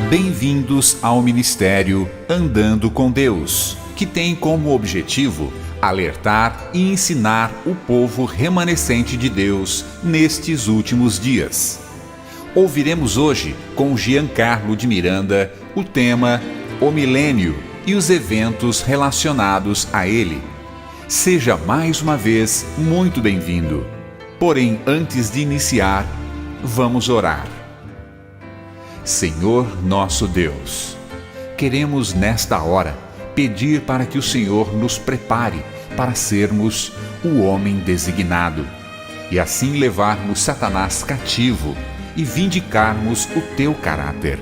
Bem-vindos ao Ministério Andando com Deus, que tem como objetivo alertar e ensinar o povo remanescente de Deus nestes últimos dias. Ouviremos hoje, com Giancarlo de Miranda, o tema O Milênio e os eventos relacionados a ele. Seja mais uma vez muito bem-vindo. Porém, antes de iniciar, vamos orar. Senhor nosso Deus, queremos nesta hora pedir para que o Senhor nos prepare para sermos o homem designado e assim levarmos Satanás cativo e vindicarmos o teu caráter.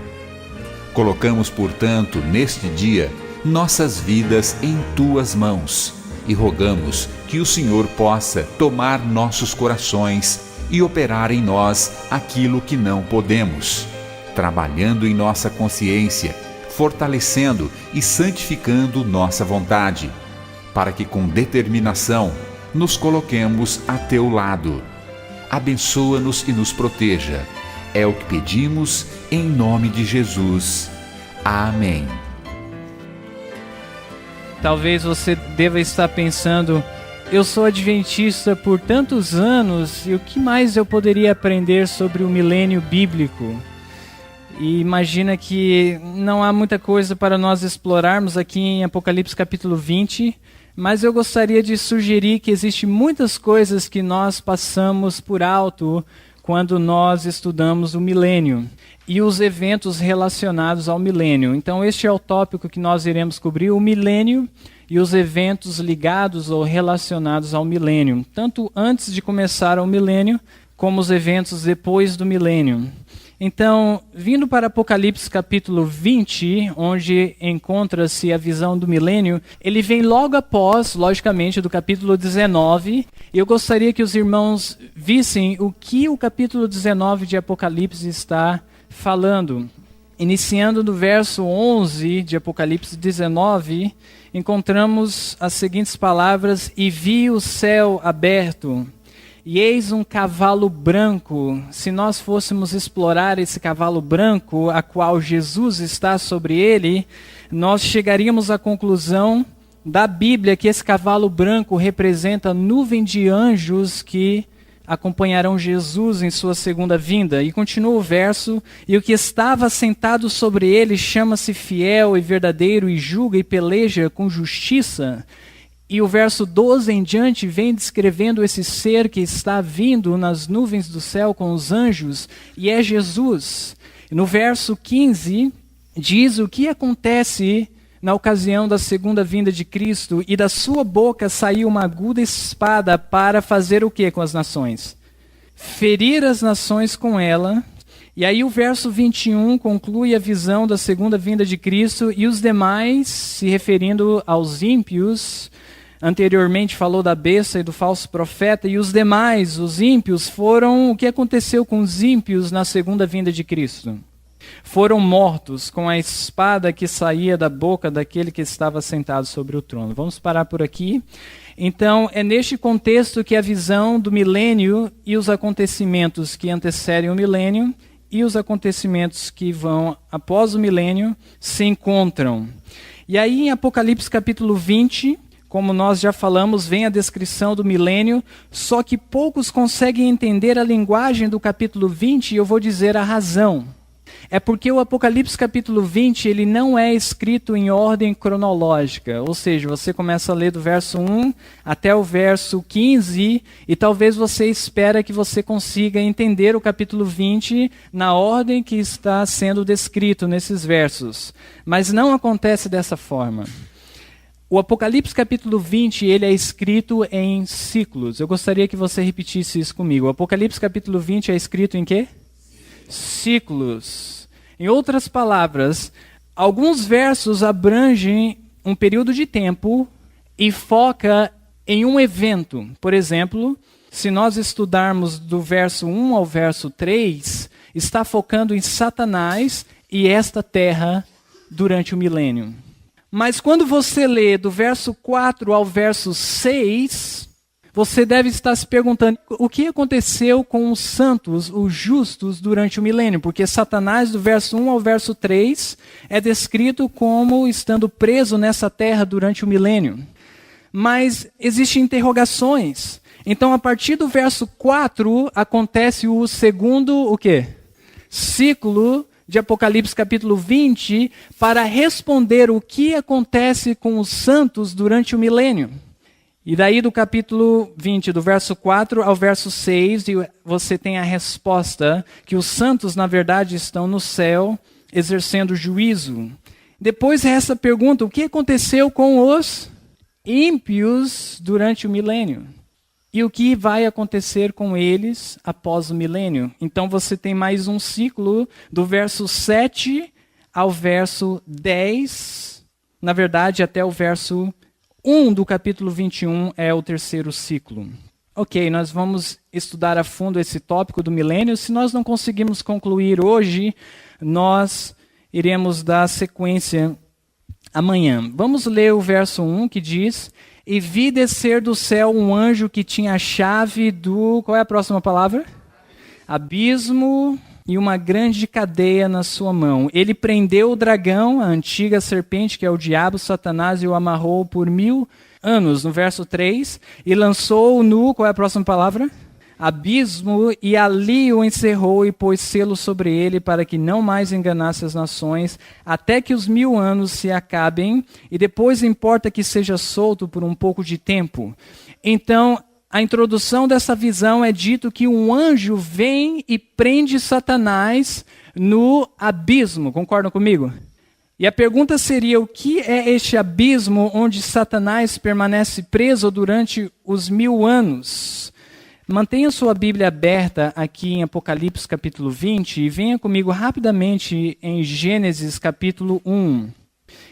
Colocamos, portanto, neste dia, nossas vidas em tuas mãos e rogamos que o Senhor possa tomar nossos corações e operar em nós aquilo que não podemos, trabalhando em nossa consciência, fortalecendo e santificando nossa vontade, para que com determinação nos coloquemos a teu lado. Abençoa-nos e nos proteja. É o que pedimos em nome de Jesus. Amém. Talvez você deva estar pensando, eu sou adventista por tantos anos e o que mais eu poderia aprender sobre o milênio bíblico? E imagina que não há muita coisa para nós explorarmos aqui em Apocalipse capítulo 20, mas eu gostaria de sugerir que existem muitas coisas que nós passamos por alto quando nós estudamos o milênio e os eventos relacionados ao milênio. Então este é o tópico que nós iremos cobrir, o milênio e os eventos ligados ou relacionados ao milênio, tanto antes de começar o milênio, como os eventos depois do milênio. Então, vindo para Apocalipse capítulo 20, onde encontra-se a visão do milênio, ele vem logo após, logicamente, do capítulo 19. E eu gostaria que os irmãos vissem o que o capítulo 19 de Apocalipse está falando. Iniciando do verso 11 de Apocalipse 19, encontramos as seguintes palavras: E vi o céu aberto, e eis um cavalo branco. Se nós fôssemos explorar esse cavalo branco, a qual Jesus está sobre ele, nós chegaríamos à conclusão da Bíblia que esse cavalo branco representa a nuvem de anjos que acompanharão Jesus em sua segunda vinda. E continua o verso: E o que estava sentado sobre ele chama-se Fiel e Verdadeiro e julga e peleja com justiça. E o verso 12 em diante vem descrevendo esse ser que está vindo nas nuvens do céu com os anjos, e é Jesus. No verso 15 diz o que acontece na ocasião da segunda vinda de Cristo: E da sua boca saiu uma aguda espada para fazer o que com as nações? Ferir as nações com ela. E aí o verso 21 conclui a visão da segunda vinda de Cristo, e os demais, se referindo aos ímpios, anteriormente falou da besta e do falso profeta, e os demais, os ímpios, foram o que aconteceu com os ímpios na segunda vinda de Cristo. Foram mortos com a espada que saía da boca daquele que estava sentado sobre o trono. Vamos parar por aqui. Então, é neste contexto que a visão do milênio e os acontecimentos que antecedem o milênio e os acontecimentos que vão após o milênio se encontram. E aí em Apocalipse capítulo 20, como nós já falamos, vem a descrição do milênio, só que poucos conseguem entender a linguagem do capítulo 20, e eu vou dizer a razão. É porque o Apocalipse capítulo 20, ele não é escrito em ordem cronológica, ou seja, você começa a ler do verso 1 até o verso 15, e talvez você espera que você consiga entender o capítulo 20 na ordem que está sendo descrito nesses versos. Mas não acontece dessa forma. O Apocalipse capítulo 20, ele é escrito em ciclos. Eu gostaria que você repetisse isso comigo. O Apocalipse capítulo 20 é escrito em quê? Ciclos. Em outras palavras, alguns versos abrangem um período de tempo e foca em um evento. Por exemplo, se nós estudarmos do verso 1 ao verso 3, está focando em Satanás e esta terra durante o milênio. Mas quando você lê do verso 4 ao verso 6, você deve estar se perguntando o que aconteceu com os santos, os justos, durante o milênio, porque Satanás, do verso 1 ao verso 3, é descrito como estando preso nessa terra durante o milênio. Mas existem interrogações. Então, a partir do verso 4, acontece o segundo, o quê? Ciclo de Apocalipse capítulo 20, para responder o que acontece com os santos durante o milênio. E daí do capítulo 20, do verso 4 ao verso 6, você tem a resposta que os santos, na verdade, estão no céu, exercendo juízo. Depois essa pergunta, o que aconteceu com os ímpios durante o milênio? E o que vai acontecer com eles após o milênio? Então você tem mais um ciclo do verso 7 ao verso 10, na verdade até o verso 1 do capítulo 21 é o terceiro ciclo. Ok, nós vamos estudar a fundo esse tópico do milênio. Se nós não conseguirmos concluir hoje, nós iremos dar sequência amanhã. Vamos ler o verso 1 que diz: E vi descer do céu um anjo que tinha a chave do... Qual é a próxima palavra? Abismo, e uma grande cadeia na sua mão. Ele prendeu o dragão, a antiga serpente, que é o diabo, Satanás, e o amarrou por 1000 anos, no verso 3, e lançou-o no... Qual é a próxima palavra? Abismo, e ali o encerrou e pôs selo sobre ele para que não mais enganasse as nações, até que os 1000 anos se acabem, e depois importa que seja solto por um pouco de tempo. Então, a introdução dessa visão é dito que um anjo vem e prende Satanás no abismo. Concordam comigo? E a pergunta seria, o que é este abismo onde Satanás permanece preso durante os 1000 anos? Mantenha sua Bíblia aberta aqui em Apocalipse capítulo 20 e venha comigo rapidamente em Gênesis capítulo 1.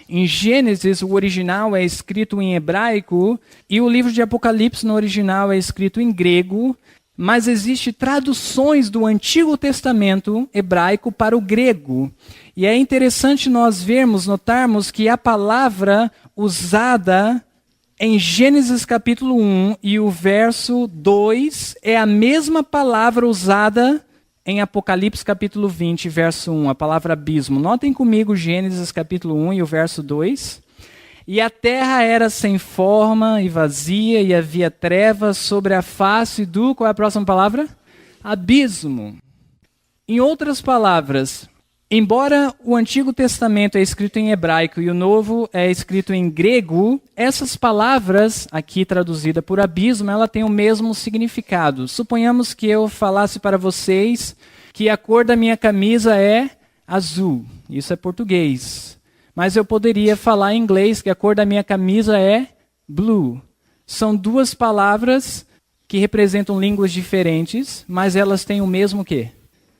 Em Gênesis, o original é escrito em hebraico e o livro de Apocalipse no original é escrito em grego, mas existem traduções do Antigo Testamento hebraico para o grego. E é interessante nós notarmos que a palavra usada em Gênesis capítulo 1 e o verso 2 é a mesma palavra usada em Apocalipse capítulo 20, verso 1, a palavra abismo. Notem comigo Gênesis capítulo 1 e o verso 2. E a terra era sem forma e vazia, e havia trevas sobre a face do... Qual é a próxima palavra? Abismo. Em outras palavras, embora o Antigo Testamento é escrito em hebraico e o Novo é escrito em grego, essas palavras, aqui traduzida por abismo, ela tem o mesmo significado. Suponhamos que eu falasse para vocês que a cor da minha camisa é azul. Isso é português. Mas eu poderia falar em inglês que a cor da minha camisa é blue. São duas palavras que representam línguas diferentes, mas elas têm o mesmo quê?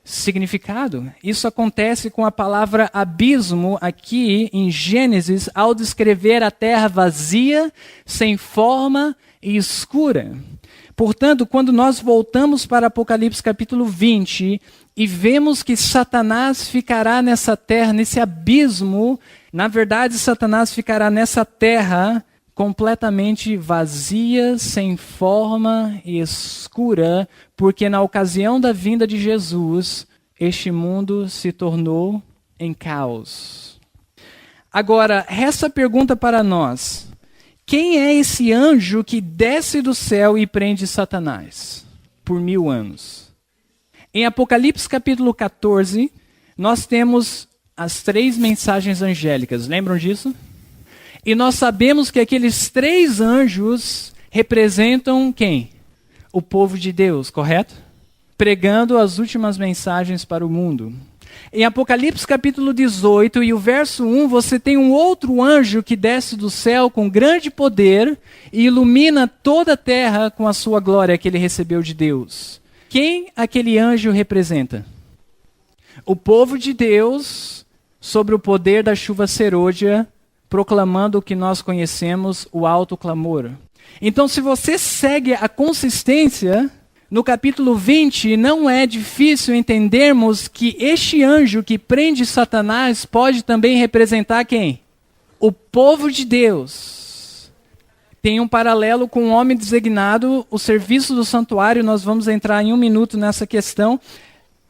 Significado. Isso acontece com a palavra abismo aqui em Gênesis, ao descrever a terra vazia, sem forma e escura. Portanto, quando nós voltamos para Apocalipse capítulo 20 e vemos que Satanás ficará nessa terra, nesse abismo, na verdade, Satanás ficará nessa terra completamente vazia, sem forma e escura, porque na ocasião da vinda de Jesus, este mundo se tornou em caos. Agora, resta a pergunta para nós: quem é esse anjo que desce do céu e prende Satanás por 1000 anos? Em Apocalipse capítulo 14, nós temos as 3 mensagens angélicas. Lembram disso? E nós sabemos que aqueles 3 anjos representam quem? O povo de Deus, correto? Pregando as últimas mensagens para o mundo. Em Apocalipse capítulo 18 e o verso 1, você tem um outro anjo que desce do céu com grande poder e ilumina toda a terra com a sua glória que ele recebeu de Deus. Quem aquele anjo representa? O povo de Deus, sobre o poder da chuva serôdia, proclamando o que nós conhecemos, o alto clamor. Então, se você segue a consistência, no capítulo 20, não é difícil entendermos que este anjo que prende Satanás pode também representar quem? O povo de Deus. tem um paralelo com o homem designado, o serviço do santuário, nós vamos entrar em um minuto nessa questão,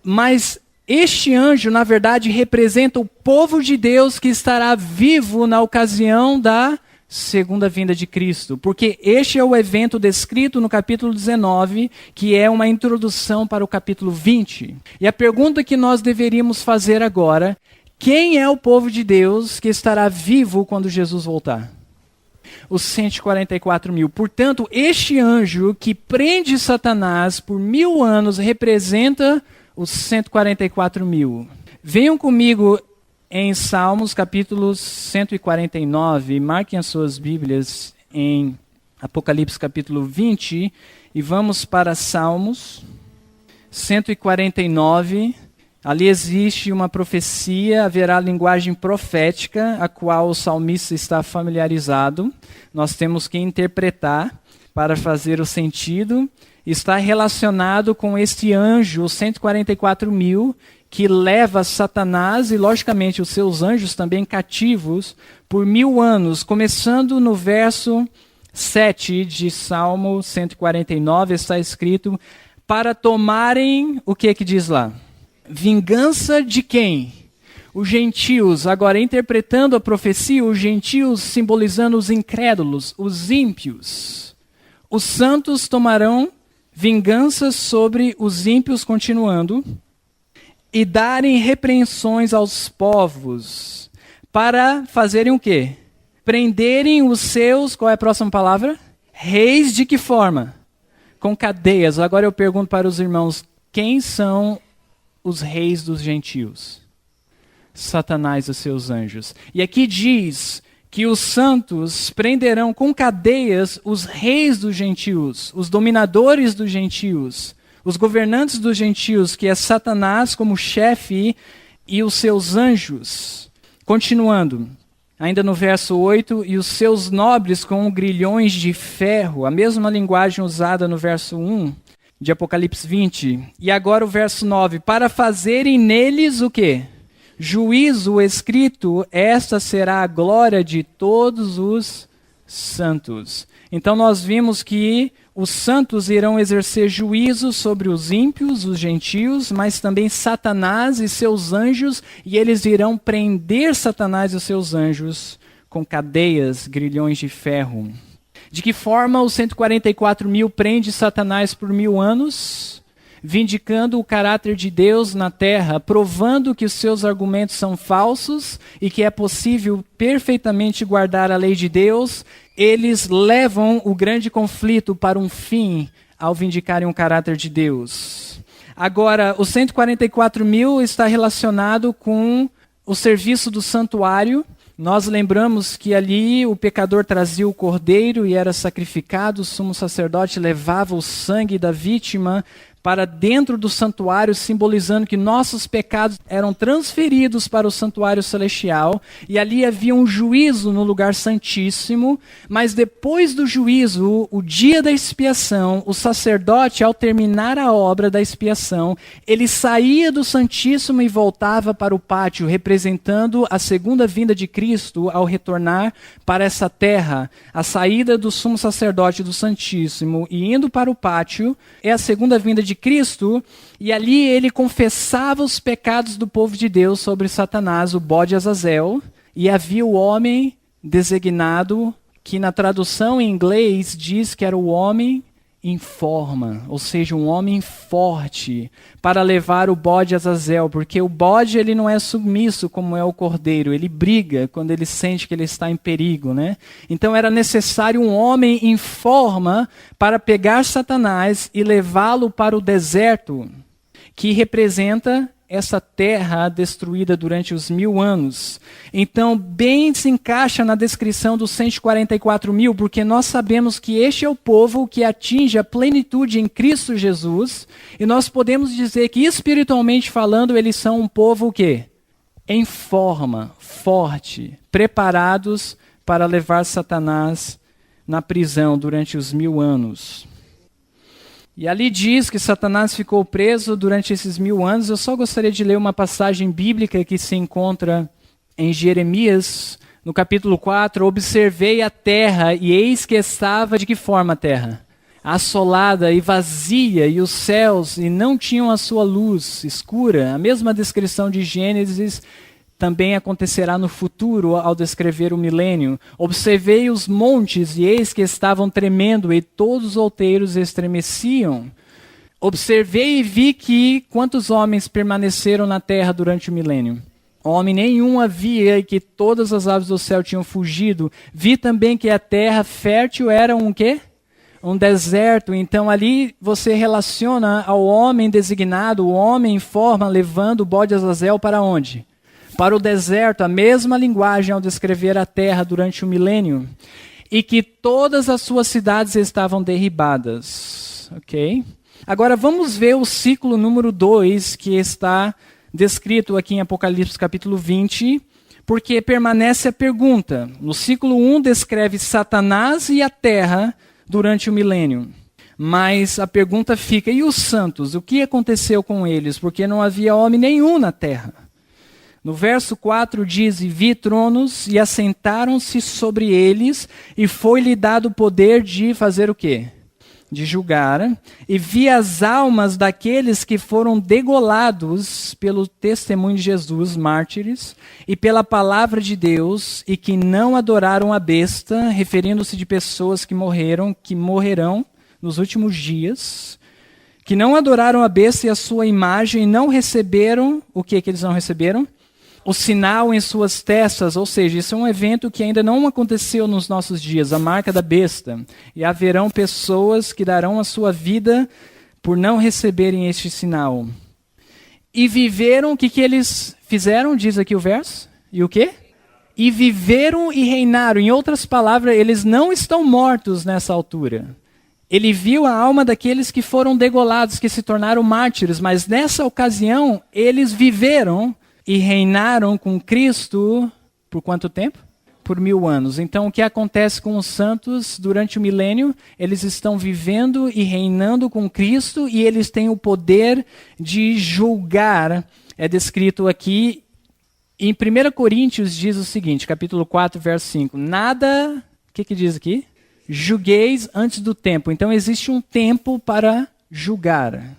mas este anjo, na verdade, representa o povo de Deus que estará vivo na ocasião da segunda vinda de Cristo, porque este é o evento descrito no capítulo 19, que é uma introdução para o capítulo 20. E a pergunta que nós deveríamos fazer agora: quem é o povo de Deus que estará vivo quando Jesus voltar? Os 144 mil. Portanto, este anjo que prende Satanás por 1000 anos representa os 144 mil. Venham comigo em Salmos, capítulo 149, marquem as suas Bíblias em Apocalipse, capítulo 20, e vamos para Salmos 149. Ali existe uma profecia, haverá linguagem profética, a qual o salmista está familiarizado. Nós temos que interpretar para fazer o sentido. Está relacionado com este anjo, os 144 mil, que leva Satanás e, logicamente, os seus anjos também cativos por 1000 anos, começando no verso 7 de Salmo 149, está escrito, para tomarem, o que diz lá? Vingança de quem? Os gentios. Agora, interpretando a profecia, os gentios simbolizando os incrédulos, os ímpios. Os santos tomarão vingança sobre os ímpios, continuando, e darem repreensões aos povos, para fazerem o quê? Prenderem os seus, qual é a próxima palavra? Reis de que forma? Com cadeias. Agora eu pergunto para os irmãos, quem são os reis dos gentios? Satanás e os seus anjos. E aqui diz que os santos prenderão com cadeias os reis dos gentios, os dominadores dos gentios, os governantes dos gentios, que é Satanás como chefe e os seus anjos. Continuando, ainda no verso 8, e os seus nobres com grilhões de ferro, a mesma linguagem usada no verso 1 de Apocalipse 20. E agora o verso 9, para fazerem neles o quê? Juízo escrito, esta será a glória de todos os santos. Então nós vimos que os santos irão exercer juízo sobre os ímpios, os gentios, mas também Satanás e seus anjos, e eles irão prender Satanás e os seus anjos com cadeias, grilhões de ferro. De que forma os 144 mil prende Satanás por 1000 anos? Vindicando o caráter de Deus na terra, provando que os seus argumentos são falsos e que é possível perfeitamente guardar a lei de Deus, eles levam o grande conflito para um fim ao vindicarem o caráter de Deus. Agora, os 144 mil está relacionado com o serviço do santuário. Nós lembramos que ali o pecador trazia o cordeiro e era sacrificado, o sumo sacerdote levava o sangue da vítima para dentro do santuário, simbolizando que nossos pecados eram transferidos para o santuário celestial, e ali havia um juízo no lugar santíssimo, mas depois do juízo, o dia da expiação, o sacerdote, ao terminar a obra da expiação, ele saía do santíssimo e voltava para o pátio, representando a segunda vinda de Cristo ao retornar para essa terra. A saída do sumo sacerdote do santíssimo e indo para o pátio é a segunda vinda de Cristo, e ali ele confessava os pecados do povo de Deus sobre Satanás, o bode Azazel, e havia o homem designado, que na tradução em inglês diz que era o homem em forma, ou seja, um homem forte, para levar o bode Azazel, porque o bode ele não é submisso como é o cordeiro, ele briga quando ele sente que ele está em perigo, né? Então era necessário um homem em forma para pegar Satanás e levá-lo para o deserto, que representa essa terra destruída durante os 1000 anos. Então, bem se encaixa na descrição dos 144 mil, porque nós sabemos que este é o povo que atinge a plenitude em Cristo Jesus, e nós podemos dizer que, espiritualmente falando, eles são um povo o quê? Em forma, forte, preparados para levar Satanás na prisão durante os 1000 anos. E ali diz que Satanás ficou preso durante esses 1000 anos. Eu só gostaria de ler uma passagem bíblica que se encontra em Jeremias, no capítulo 4, observei a terra e eis que estava de que forma a terra? Assolada e vazia, e os céus e não tinham a sua luz escura. A mesma descrição de Gênesis também acontecerá no futuro ao descrever o milênio. Observei os montes e eis que estavam tremendo e todos os outeiros estremeciam. Observei e vi que quantos homens permaneceram na terra durante o milênio? Homem nenhum havia e que todas as aves do céu tinham fugido. Vi também que a terra fértil era um quê? Um deserto. Então ali você relaciona ao homem designado, o homem em forma, levando o bode Azazel para onde? Para o deserto, a mesma linguagem ao descrever a terra durante o milênio. E que todas as suas cidades estavam derribadas. Ok? Agora vamos ver o ciclo número 2 que está descrito aqui em Apocalipse capítulo 20, porque permanece a pergunta. No ciclo 1 descreve Satanás e a terra durante o milênio. Mas a pergunta fica, e os santos? O que aconteceu com eles? Porque não havia homem nenhum na terra. No verso 4 diz, e vi tronos e assentaram-se sobre eles, e foi-lhe dado o poder de fazer o quê? De julgar, e vi as almas daqueles que foram degolados pelo testemunho de Jesus, mártires, e pela palavra de Deus, e que não adoraram a besta, referindo-se de pessoas que morrerão nos últimos dias, que não adoraram a besta e a sua imagem, e não receberam, o que eles não receberam? O sinal em suas testas, ou seja, isso é um evento que ainda não aconteceu nos nossos dias, a marca da besta. E haverão pessoas que darão a sua vida por não receberem este sinal. E viveram, o que eles fizeram, diz aqui o verso? E o quê? E viveram e reinaram. Em outras palavras, eles não estão mortos nessa altura. Ele viu a alma daqueles que foram degolados, que se tornaram mártires, mas nessa ocasião, eles viveram e reinaram com Cristo por quanto tempo? Por 1000 anos. Então, o que acontece com os santos durante o milênio? Eles estão vivendo e reinando com Cristo e eles têm o poder de julgar. É descrito aqui em 1 Coríntios, diz o seguinte, capítulo 4, verso 5. Nada, o que diz aqui? Julgueis antes do tempo. Então, existe um tempo para julgar.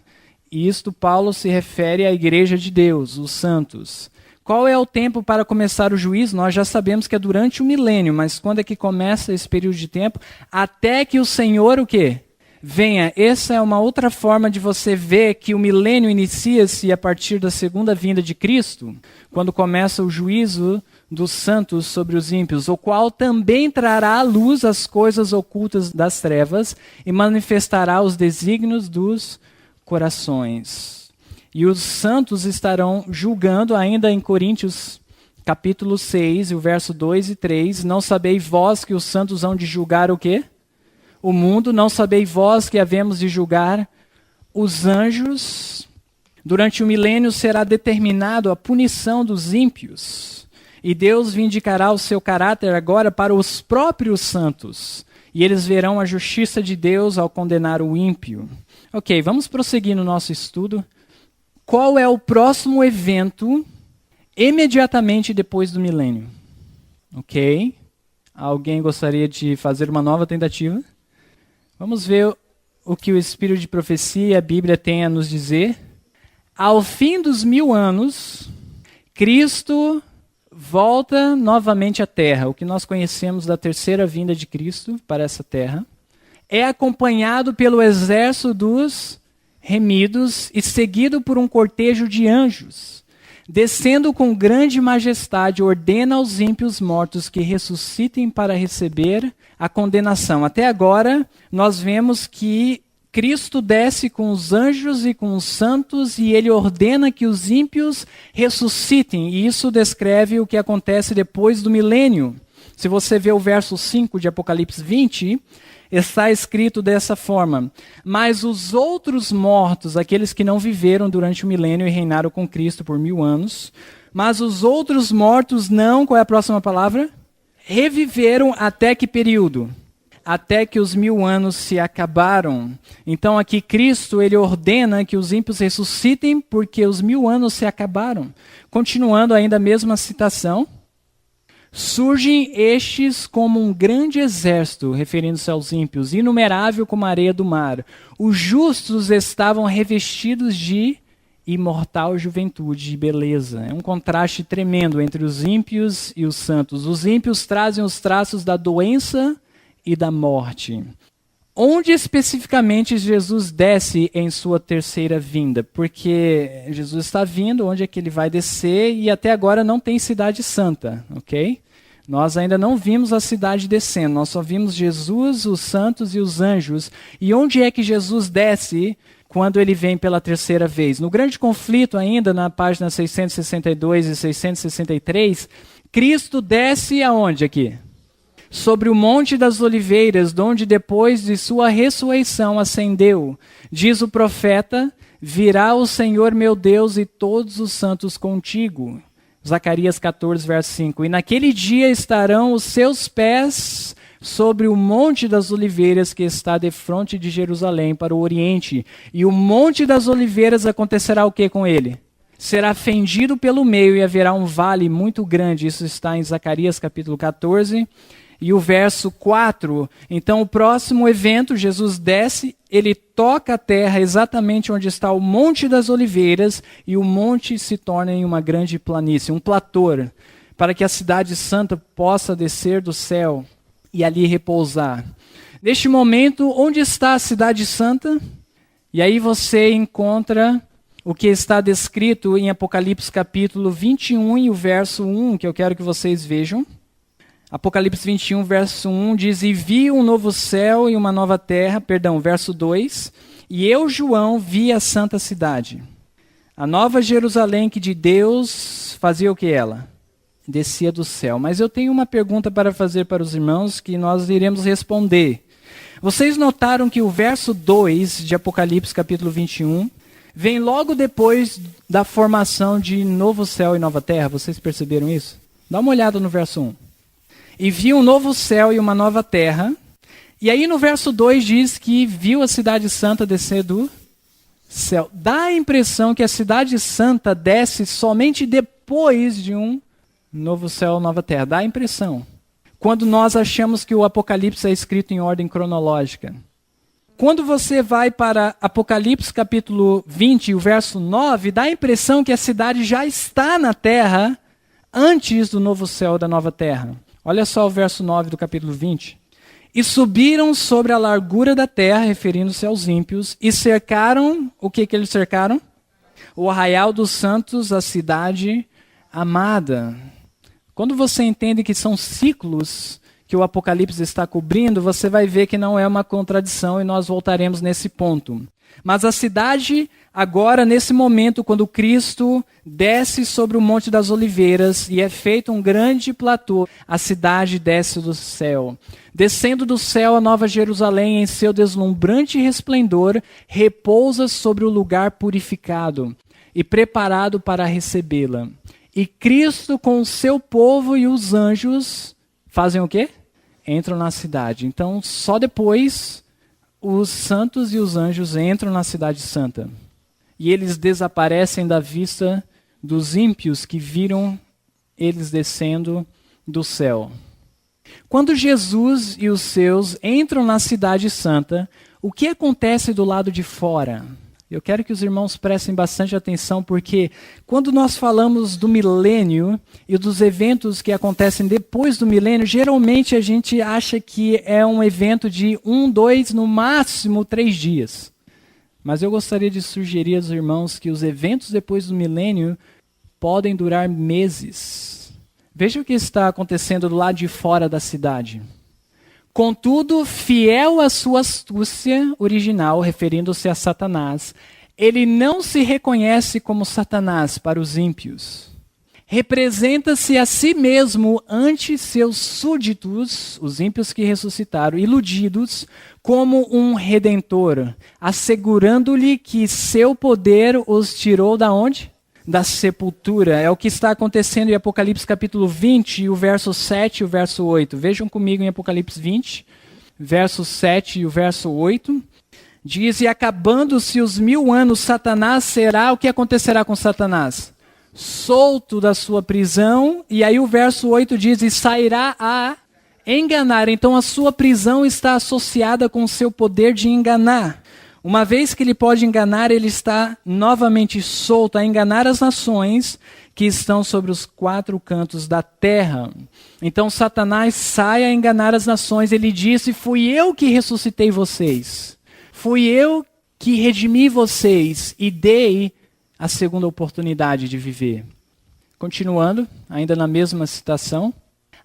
E isto Paulo se refere à igreja de Deus, os santos. Qual é o tempo para começar o juízo? Nós já sabemos que é durante o milênio, mas quando é que começa esse período de tempo? Até que o Senhor o quê? Venha. Essa é uma outra forma de você ver que o milênio inicia-se a partir da segunda vinda de Cristo, quando começa o juízo dos santos sobre os ímpios, o qual também trará à luz as coisas ocultas das trevas e manifestará os desígnios dos corações. E os santos estarão julgando, ainda em Coríntios capítulo 6, o verso 2 e 3, não sabeis vós que os santos hão de julgar o quê? O mundo, não sabeis vós que havemos de julgar os anjos? Durante o milênio será determinado a punição dos ímpios, e Deus vindicará o seu caráter agora para os próprios santos, e eles verão a justiça de Deus ao condenar o ímpio. Ok, vamos prosseguir no nosso estudo. Qual é o próximo evento imediatamente depois do milênio? Ok. Alguém gostaria de fazer uma nova tentativa? Vamos ver o que o Espírito de Profecia e a Bíblia tem a nos dizer. Ao fim dos 1000 anos, Cristo volta novamente à Terra. O que nós conhecemos da terceira vinda de Cristo para essa Terra. É acompanhado pelo exército dos remidos e seguido por um cortejo de anjos. Descendo com grande majestade, ordena aos ímpios mortos que ressuscitem para receber a condenação. Até agora, nós vemos que Cristo desce com os anjos e com os santos e ele ordena que os ímpios ressuscitem. E isso descreve o que acontece depois do milênio. Se você vê o verso 5 de Apocalipse 20, está escrito dessa forma: mas os outros mortos, aqueles que não viveram durante o milênio e reinaram com Cristo por 1000 anos, mas os outros mortos não, qual é a próxima palavra? Reviveram até que período? Até que os 1000 anos se acabaram. Então aqui Cristo, ele ordena que os ímpios ressuscitem porque os 1000 anos se acabaram. Continuando ainda a mesma citação. Surgem estes como um grande exército, referindo-se aos ímpios, inumerável como a areia do mar. Os justos estavam revestidos de imortal juventude e beleza. É um contraste tremendo entre os ímpios e os santos. Os ímpios trazem os traços da doença e da morte. Onde especificamente Jesus desce em sua terceira vinda? Porque Jesus está vindo, onde é que ele vai descer? E até agora não tem cidade santa, ok? Nós ainda não vimos a cidade descendo, nós só vimos Jesus, os santos e os anjos. E onde é que Jesus desce quando ele vem pela terceira vez? No grande conflito ainda, na página 662 e 663, Cristo desce aonde aqui? Sobre o Monte das Oliveiras, donde depois de sua ressurreição ascendeu. Diz o profeta, virá o Senhor meu Deus e todos os santos contigo. Zacarias 14, verso 5. E naquele dia estarão os seus pés sobre o Monte das Oliveiras que está defronte de Jerusalém para o Oriente. E o Monte das Oliveiras acontecerá o que com ele? Será fendido pelo meio e haverá um vale muito grande. Isso está em Zacarias capítulo 14. E o verso 4, então o próximo evento, Jesus desce, ele toca a terra exatamente onde está o Monte das Oliveiras, e o monte se torna em uma grande planície, um platô, para que a cidade santa possa descer do céu e ali repousar. Neste momento, onde está a cidade santa? E aí você encontra o que está descrito em Apocalipse capítulo 21 e o verso 1, que eu quero que vocês vejam. Apocalipse 21, verso 1 diz, e vi um novo céu e uma nova terra, verso 2, e eu, João, vi a santa cidade, a nova Jerusalém que de Deus fazia o que ela? Descia do céu. Mas eu tenho uma pergunta para fazer para os irmãos que nós iremos responder. Vocês notaram que o verso 2 de Apocalipse capítulo 21 vem logo depois da formação de novo céu e nova terra? Vocês perceberam isso? Dá uma olhada no verso 1. E viu um novo céu e uma nova terra. E aí no verso 2 diz que viu a cidade santa descer do céu. Dá a impressão que a cidade santa desce somente depois de um novo céu e nova terra. Dá a impressão. Quando nós achamos que o Apocalipse é escrito em ordem cronológica. Quando você vai para Apocalipse capítulo 20, o verso 9, dá a impressão que a cidade já está na terra antes do novo céu e da nova terra. Olha só o verso 9 do capítulo 20. E subiram sobre a largura da terra, referindo-se aos ímpios, e cercaram, o que eles cercaram? O arraial dos santos, a cidade amada. Quando você entende que são ciclos que o Apocalipse está cobrindo, você vai ver que não é uma contradição e nós voltaremos nesse ponto. Mas a cidade, agora, nesse momento, quando Cristo desce sobre o Monte das Oliveiras e é feito um grande platô, a cidade desce do céu. Descendo do céu, a nova Jerusalém, em seu deslumbrante resplendor, repousa sobre o lugar purificado e preparado para recebê-la. E Cristo, com o seu povo e os anjos, fazem o quê? Entram na cidade. Então, só depois os santos e os anjos entram na cidade santa. E eles desaparecem da vista dos ímpios que viram eles descendo do céu. Quando Jesus e os seus entram na cidade santa, o que acontece do lado de fora? Eu quero que os irmãos prestem bastante atenção, porque quando nós falamos do milênio e dos eventos que acontecem depois do milênio, geralmente a gente acha que é um evento de 1, 2, no máximo 3 dias. Mas eu gostaria de sugerir aos irmãos que os eventos depois do milênio podem durar meses. Veja o que está acontecendo do lado de fora da cidade. Contudo, fiel à sua astúcia original, referindo-se a Satanás, ele não se reconhece como Satanás para os ímpios. Representa-se a si mesmo ante seus súditos, os ímpios que ressuscitaram, iludidos, como um redentor, assegurando-lhe que seu poder os tirou da onde? Da sepultura. É o que está acontecendo em Apocalipse capítulo 20, o verso 7 e o verso 8. Vejam comigo em Apocalipse 20, verso 7 e o verso 8. Diz, e acabando-se os 1000 anos, Satanás será, o que acontecerá com Satanás? solto da sua prisão, e aí o verso 8 diz, e sairá a enganar. Então a sua prisão está associada com o seu poder de enganar. Uma vez que ele pode enganar, ele está novamente solto a enganar as nações que estão sobre os 4 cantos da terra. Então Satanás sai a enganar as nações. Ele disse, fui eu que ressuscitei vocês. Fui eu que redimi vocês e dei a segunda oportunidade de viver. Continuando, ainda na mesma citação.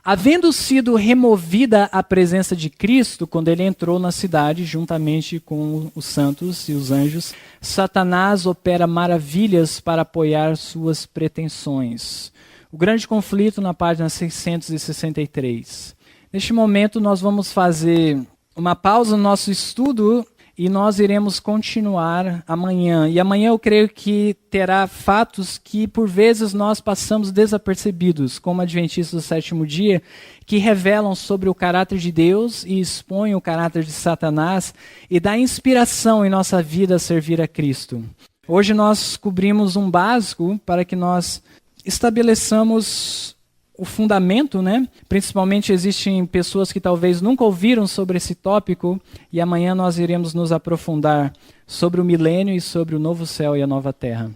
Havendo sido removida a presença de Cristo, quando ele entrou na cidade, juntamente com os santos e os anjos, Satanás opera maravilhas para apoiar suas pretensões. O grande conflito na página 663. Neste momento, nós vamos fazer uma pausa no nosso estudo e nós iremos continuar amanhã. E amanhã eu creio que terá fatos que por vezes nós passamos desapercebidos, como adventistas do sétimo dia, que revelam sobre o caráter de Deus e expõem o caráter de Satanás e dá inspiração em nossa vida a servir a Cristo. Hoje nós cobrimos um básico para que nós estabeleçamos o fundamento, né? Principalmente existem pessoas que talvez nunca ouviram sobre esse tópico e amanhã nós iremos nos aprofundar sobre o milênio e sobre o novo céu e a nova terra.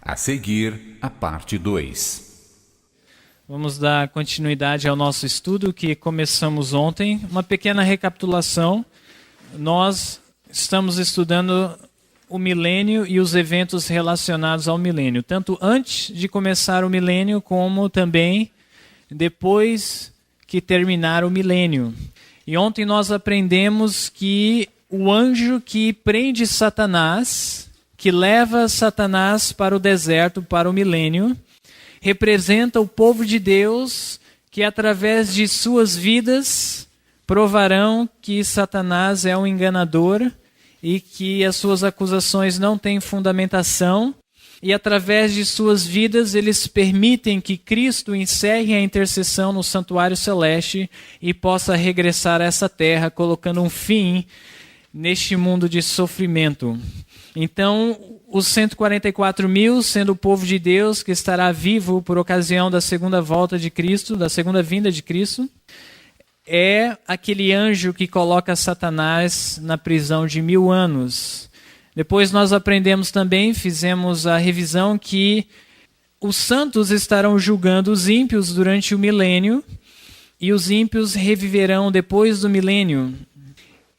A seguir, a parte 2. Vamos dar continuidade ao nosso estudo que começamos ontem. Uma pequena recapitulação. Nós estamos estudando o milênio e os eventos relacionados ao milênio, tanto antes de começar o milênio como também depois que terminar o milênio. E ontem nós aprendemos que o anjo que prende Satanás, que leva Satanás para o deserto, para o milênio, representa o povo de Deus que através de suas vidas provarão que Satanás é um enganador e que as suas acusações não têm fundamentação. E através de suas vidas eles permitem que Cristo encerre a intercessão no santuário celeste e possa regressar a essa terra, colocando um fim neste mundo de sofrimento. Então, os 144 mil, sendo o povo de Deus que estará vivo por ocasião da segunda volta de Cristo, da segunda vinda de Cristo, é aquele anjo que coloca Satanás na prisão de 1000 anos. Depois nós aprendemos também, fizemos a revisão, que os santos estarão julgando os ímpios durante o milênio e os ímpios reviverão depois do milênio.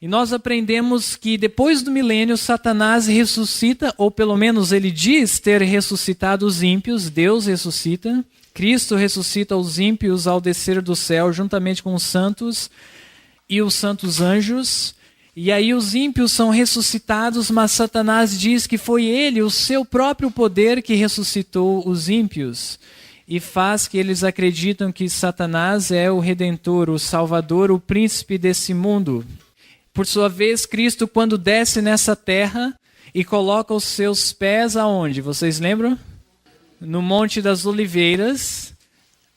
E nós aprendemos que depois do milênio Satanás ressuscita, ou pelo menos ele diz ter ressuscitado os ímpios, Deus ressuscita, Cristo ressuscita os ímpios ao descer do céu juntamente com os santos e os santos anjos. E aí os ímpios são ressuscitados, mas Satanás diz que foi ele, o seu próprio poder, que ressuscitou os ímpios. E faz que eles acreditam que Satanás é o Redentor, o Salvador, o príncipe desse mundo. Por sua vez, Cristo, quando desce nessa terra e coloca os seus pés aonde? Vocês lembram? No Monte das Oliveiras.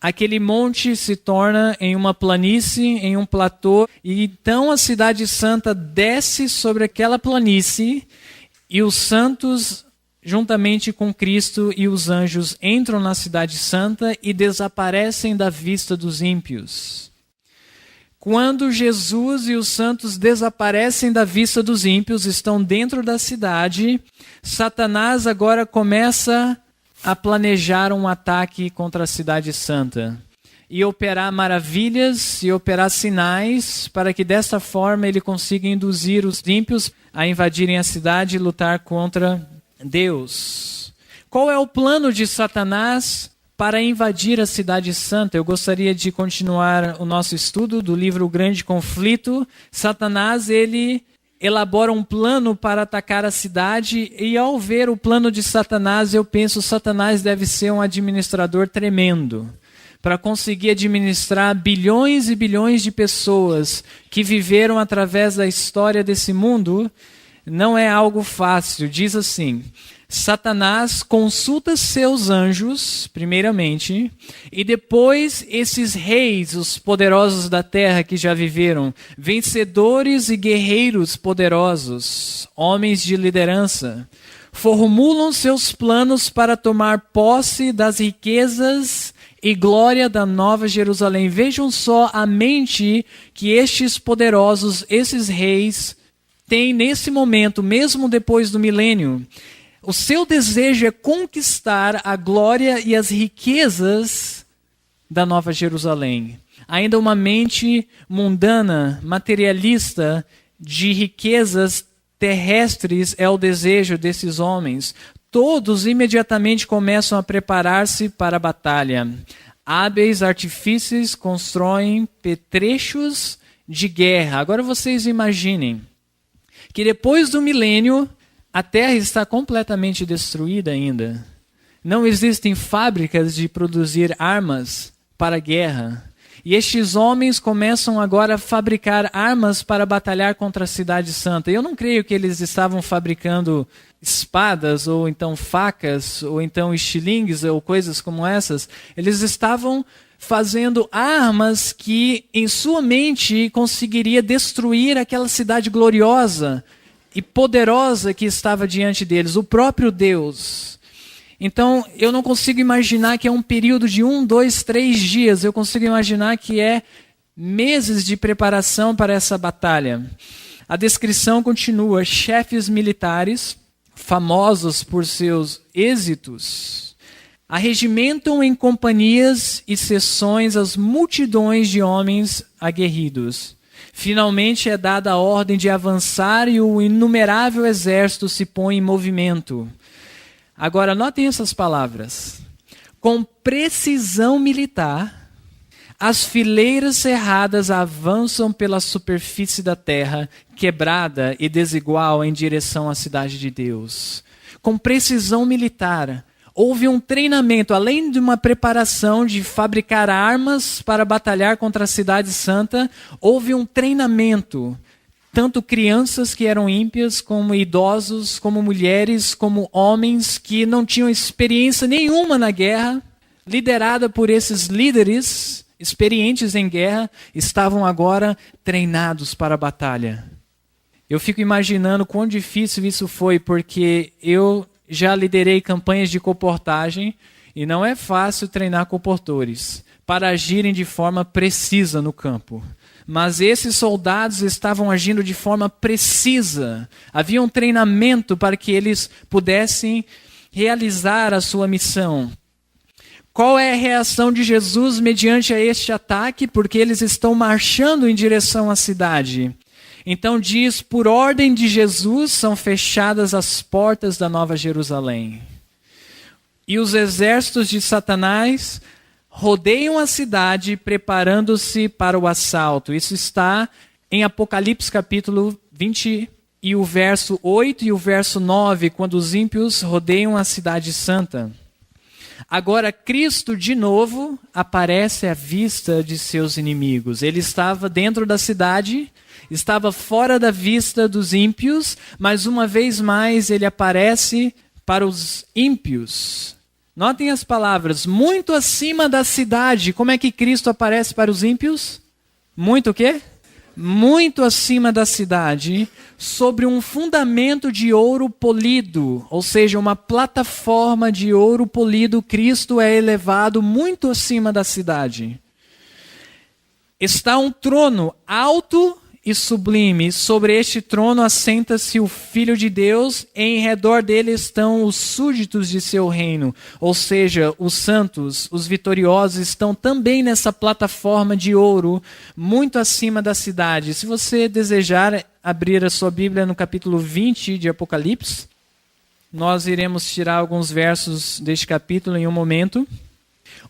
Aquele monte se torna em uma planície, em um platô, e então a cidade santa desce sobre aquela planície e os santos, juntamente com Cristo e os anjos, entram na cidade santa e desaparecem da vista dos ímpios. Quando Jesus e os santos desaparecem da vista dos ímpios, estão dentro da cidade, Satanás agora começa a planejar um ataque contra a cidade santa e operar maravilhas e operar sinais para que dessa forma ele consiga induzir os ímpios a invadirem a cidade e lutar contra Deus. Qual é o plano de Satanás para invadir a cidade santa? Eu gostaria de continuar o nosso estudo do livro O Grande Conflito. Satanás, ele elabora um plano para atacar a cidade, e ao ver o plano de Satanás, eu penso que Satanás deve ser um administrador tremendo, para conseguir administrar bilhões e bilhões de pessoas que viveram através da história desse mundo. Não é algo fácil. Diz assim: Satanás consulta seus anjos, primeiramente, e depois esses reis, os poderosos da terra que já viveram, vencedores e guerreiros poderosos, homens de liderança, formulam seus planos para tomar posse das riquezas e glória da Nova Jerusalém. Vejam só a mente que estes poderosos, esses reis, têm nesse momento, mesmo depois do milênio. O seu desejo é conquistar a glória e as riquezas da Nova Jerusalém. Ainda uma mente mundana, materialista, de riquezas terrestres é o desejo desses homens. Todos imediatamente começam a preparar-se para a batalha. Hábeis artifícios constroem petrechos de guerra. Agora vocês imaginem que depois do milênio, a terra está completamente destruída ainda. Não existem fábricas de produzir armas para a guerra. E estes homens começam agora a fabricar armas para batalhar contra a cidade santa. Eu não creio que eles estavam fabricando espadas, ou então facas, ou então estilingues, ou coisas como essas. Eles estavam fazendo armas que, em sua mente, conseguiria destruir aquela cidade gloriosa e poderosa que estava diante deles, o próprio Deus. Então, eu não consigo imaginar que é um período de 1, 2, 3 dias. Eu consigo imaginar que é meses de preparação para essa batalha. A descrição continua: chefes militares, famosos por seus êxitos, arregimentam em companhias e seções as multidões de homens aguerridos. Finalmente é dada a ordem de avançar e o inumerável exército se põe em movimento. Agora, notem essas palavras. Com precisão militar, as fileiras cerradas avançam pela superfície da terra, quebrada e desigual em direção à cidade de Deus. Com precisão militar, houve um treinamento, além de uma preparação de fabricar armas para batalhar contra a cidade santa, houve um treinamento. Tanto crianças que eram ímpias, como idosos, como mulheres, como homens que não tinham experiência nenhuma na guerra, liderada por esses líderes experientes em guerra, estavam agora treinados para a batalha. Eu fico imaginando quão difícil isso foi, porque eu já liderei campanhas de colportagem e não é fácil treinar colportores para agirem de forma precisa no campo. Mas esses soldados estavam agindo de forma precisa. Havia um treinamento para que eles pudessem realizar a sua missão. Qual é a reação de Jesus mediante a este ataque? Porque eles estão marchando em direção à cidade. Então diz, por ordem de Jesus, são fechadas as portas da Nova Jerusalém. E os exércitos de Satanás rodeiam a cidade preparando-se para o assalto. Isso está em Apocalipse capítulo 20 e o verso 8 e o verso 9, quando os ímpios rodeiam a cidade santa. Agora Cristo de novo aparece à vista de seus inimigos. Ele estava dentro da cidade, estava fora da vista dos ímpios, mas uma vez mais ele aparece para os ímpios. Notem as palavras, muito acima da cidade. Como é que Cristo aparece para os ímpios? Muito o quê? Muito acima da cidade, sobre um fundamento de ouro polido, ou seja, uma plataforma de ouro polido, Cristo é elevado muito acima da cidade. Está um trono alto e sublime. Sobre este trono assenta-se o Filho de Deus, e em redor dele estão os súditos de seu reino. Ou seja, os santos, os vitoriosos, estão também nessa plataforma de ouro, muito acima da cidade. Se você desejar abrir a sua Bíblia no capítulo 20 de Apocalipse, nós iremos tirar alguns versos deste capítulo em um momento.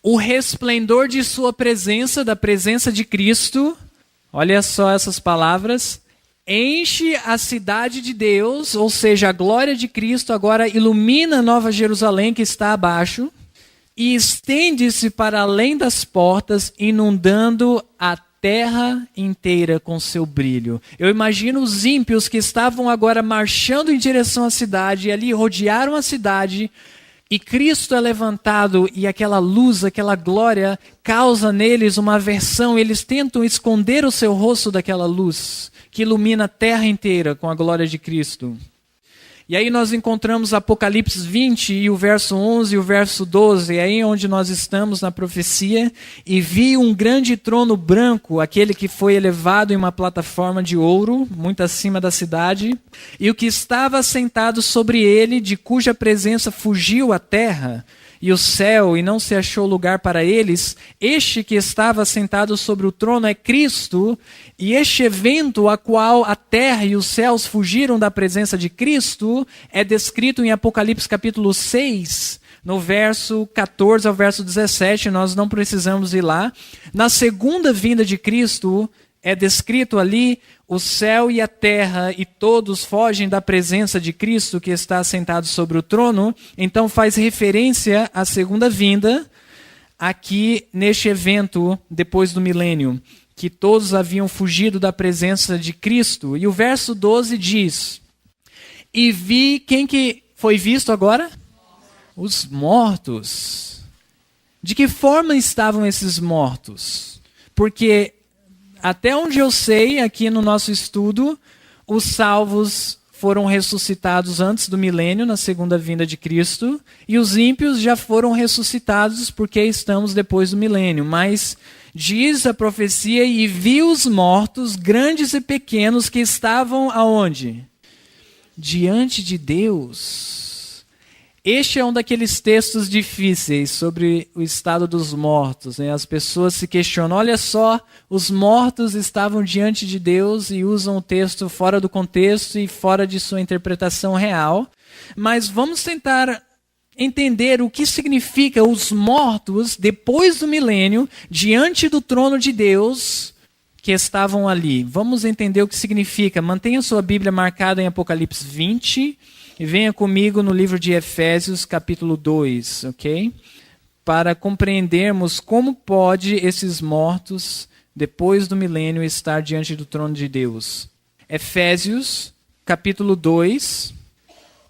O resplendor de sua presença, da presença de Cristo, olha só essas palavras, enche a cidade de Deus, ou seja, a glória de Cristo agora ilumina a Nova Jerusalém que está abaixo e estende-se para além das portas, inundando a terra inteira com seu brilho. Eu imagino os ímpios que estavam agora marchando em direção à cidade e ali rodearam a cidade. E Cristo é levantado e aquela luz, aquela glória causa neles uma aversão. Eles tentam esconder o seu rosto daquela luz que ilumina a terra inteira com a glória de Cristo. E aí nós encontramos Apocalipse 20 e o verso 11 e o verso 12, é aí onde nós estamos na profecia. E vi um grande trono branco, aquele que foi elevado em uma plataforma de ouro, muito acima da cidade, e o que estava sentado sobre ele, de cuja presença fugiu a terra e o céu, e não se achou lugar para eles. Este que estava sentado sobre o trono é Cristo, e este evento a qual a terra e os céus fugiram da presença de Cristo é descrito em Apocalipse capítulo 6, no verso 14 ao verso 17, nós não precisamos ir lá. Na segunda vinda de Cristo é descrito ali o céu e a terra, e todos fogem da presença de Cristo que está sentado sobre o trono. Então faz referência à segunda vinda aqui neste evento depois do milênio, que todos haviam fugido da presença de Cristo. E o verso 12 diz: e vi, quem que foi visto agora? Os mortos. De que forma estavam esses mortos? Porque até onde eu sei, aqui no nosso estudo, os salvos foram ressuscitados antes do milênio, na segunda vinda de Cristo, e os ímpios já foram ressuscitados porque estamos depois do milênio. Mas diz a profecia: e vi os mortos, grandes e pequenos, que estavam aonde? Diante de Deus. Este é um daqueles textos difíceis sobre o estado dos mortos, né? As pessoas se questionam, olha só, os mortos estavam diante de Deus, e usam o texto fora do contexto e fora de sua interpretação real. Mas vamos tentar entender o que significa os mortos depois do milênio, diante do trono de Deus, que estavam ali. Vamos entender o que significa. Mantenha sua Bíblia marcada em Apocalipse 20, e venha comigo no livro de Efésios, capítulo 2, ok? Para compreendermos como pode esses mortos, depois do milênio, estar diante do trono de Deus. Efésios, capítulo 2,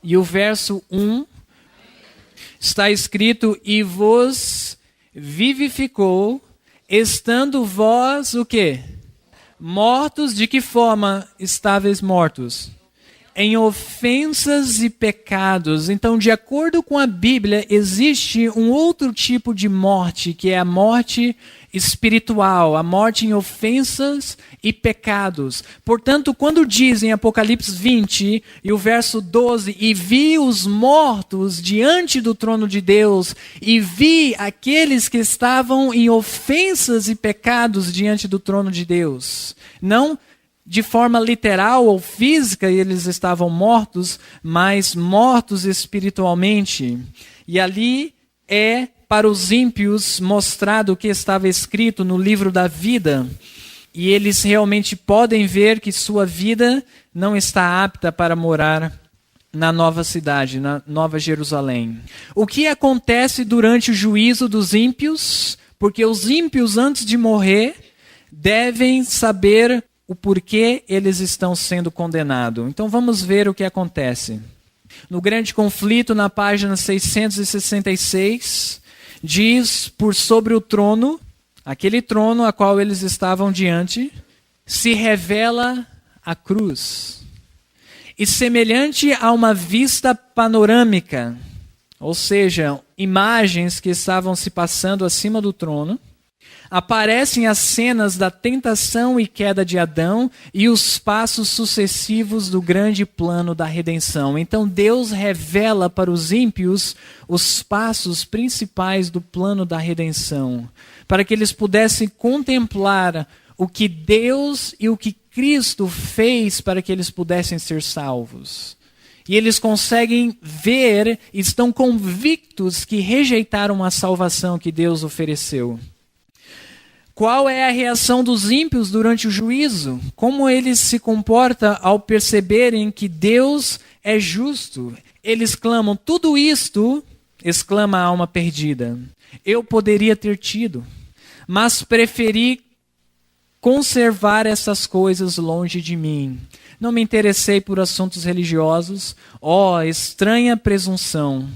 e o verso 1, está escrito: e vos vivificou, estando vós, o quê? Mortos. De que forma estáveis mortos? Em ofensas e pecados. Então, de acordo com a Bíblia, existe um outro tipo de morte, que é a morte espiritual, a morte em ofensas e pecados. Portanto, quando diz em Apocalipse 20, e o verso 12, e vi os mortos diante do trono de Deus, e vi aqueles que estavam em ofensas e pecados diante do trono de Deus. Não de forma literal ou física eles estavam mortos, mas mortos espiritualmente. E ali é para os ímpios mostrado o que estava escrito no livro da vida. E eles realmente podem ver que sua vida não está apta para morar na nova cidade, na Nova Jerusalém. O que acontece durante o juízo dos ímpios? Porque os ímpios, antes de morrer, devem saber o porquê eles estão sendo condenados. Então vamos ver o que acontece. No grande conflito, na página 666, diz: por sobre o trono, aquele trono a qual eles estavam diante, se revela a cruz. E semelhante a uma vista panorâmica, ou seja, imagens que estavam se passando acima do trono, aparecem as cenas da tentação e queda de Adão e os passos sucessivos do grande plano da redenção. Então Deus revela para os ímpios os passos principais do plano da redenção, para que eles pudessem contemplar o que Deus e o que Cristo fez para que eles pudessem ser salvos. E eles conseguem ver, estão convictos que rejeitaram a salvação que Deus ofereceu. Qual é a reação dos ímpios durante o juízo? Como eles se comportam ao perceberem que Deus é justo? Eles clamam: tudo isto, exclama a alma perdida, eu poderia ter tido, mas preferi conservar essas coisas longe de mim. Não me interessei por assuntos religiosos. Estranha presunção.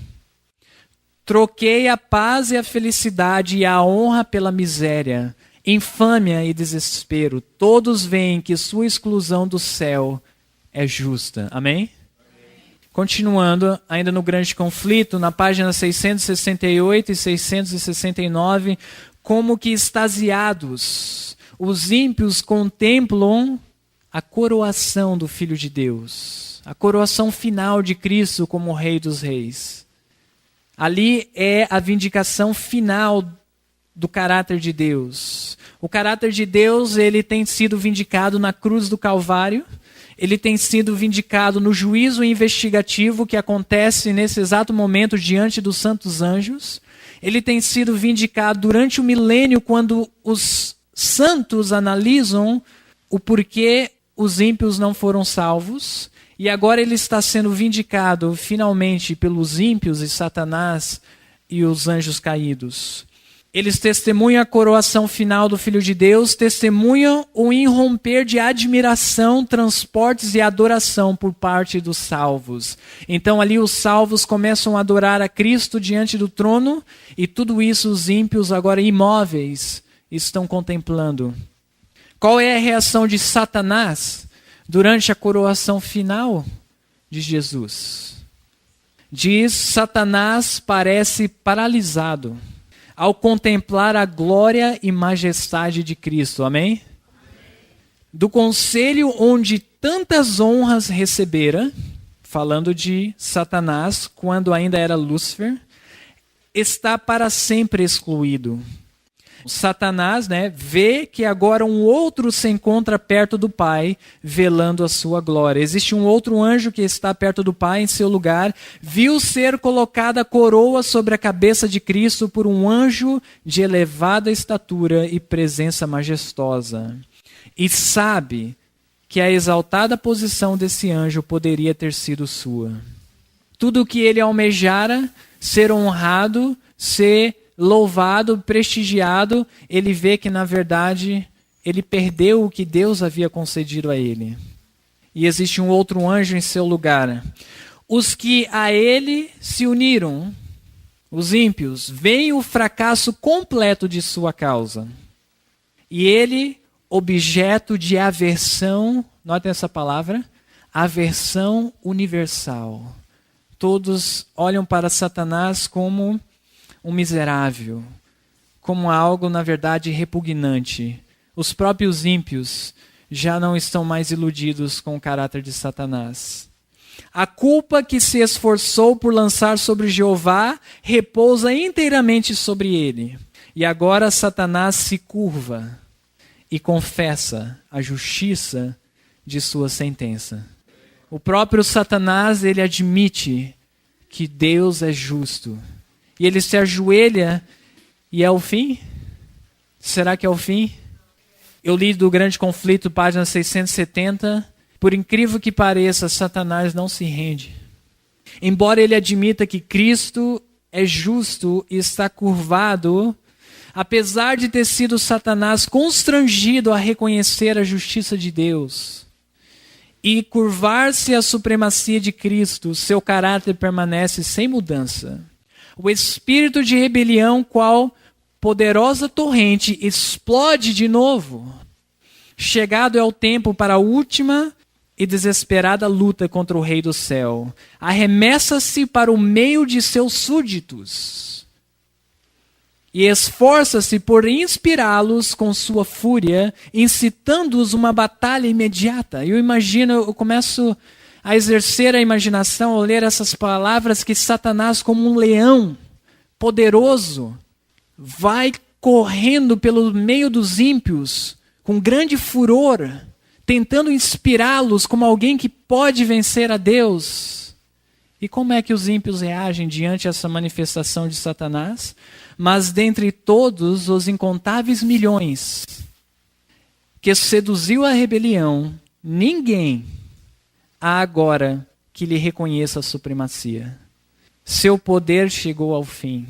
Troquei a paz e a felicidade e a honra pela miséria. Infâmia e desespero. Todos veem que sua exclusão do céu é justa. Amém? Continuando, ainda no grande conflito, na página 668 e 669, como que extasiados, os ímpios contemplam a coroação do Filho de Deus, a coroação final de Cristo como Rei dos Reis. Ali é a vindicação final do caráter de Deus. O caráter de Deus, ele tem sido vindicado na cruz do Calvário, ele tem sido vindicado no juízo investigativo que acontece nesse exato momento diante dos santos anjos. Ele tem sido vindicado durante o milênio, quando os santos analisam o porquê os ímpios não foram salvos. E agora ele está sendo vindicado finalmente pelos ímpios e Satanás e os anjos caídos. Eles testemunham a coroação final do Filho de Deus, testemunham o irromper de admiração, transportes e adoração por parte dos salvos. Então ali os salvos começam a adorar a Cristo diante do trono, e tudo isso os ímpios, agora imóveis, estão contemplando. Qual é a reação de Satanás durante a coroação final de Jesus? Diz: Satanás parece paralisado ao contemplar a glória e majestade de Cristo. Amém? Do conselho onde tantas honras recebera, falando de Satanás, quando ainda era Lúcifer, está para sempre excluído. Satanás, vê que agora um outro se encontra perto do Pai, velando a sua glória. Existe um outro anjo que está perto do Pai em seu lugar. Viu ser colocada a coroa sobre a cabeça de Cristo por um anjo de elevada estatura e presença majestosa. E sabe que a exaltada posição desse anjo poderia ter sido sua. Tudo o que ele almejara, ser honrado, ser louvado, prestigiado, ele vê que, na verdade, ele perdeu o que Deus havia concedido a ele. E existe um outro anjo em seu lugar. Os que a ele se uniram, os ímpios, veem o fracasso completo de sua causa. E ele, objeto de aversão, notem essa palavra, aversão universal. Todos olham para Satanás como um miserável, como algo, na verdade, repugnante. Os próprios ímpios já não estão mais iludidos com o caráter de Satanás. A culpa que se esforçou por lançar sobre Jeová repousa inteiramente sobre ele. E agora Satanás se curva e confessa a justiça de sua sentença. O próprio Satanás, ele admite que Deus é justo. E ele se ajoelha, e é o fim? Será que é o fim? Eu li do Grande Conflito, página 670. Por incrível que pareça, Satanás não se rende. Embora ele admita que Cristo é justo e está curvado, apesar de ter sido Satanás constrangido a reconhecer a justiça de Deus e curvar-se à supremacia de Cristo, seu caráter permanece sem mudança. O espírito de rebelião, qual poderosa torrente, explode de novo. Chegado é o tempo para a última e desesperada luta contra o Rei do Céu. Arremessa-se para o meio de seus súditos e esforça-se por inspirá-los com sua fúria, incitando-os uma batalha imediata. Eu começo a exercer a imaginação ao ler essas palavras, que Satanás, como um leão poderoso, vai correndo pelo meio dos ímpios com grande furor, tentando inspirá-los como alguém que pode vencer a Deus. E como é que os ímpios reagem diante dessa manifestação de Satanás? Mas dentre todos os incontáveis milhões que seduziu a rebelião, ninguém há agora que lhe reconheça a supremacia. Seu poder chegou ao fim.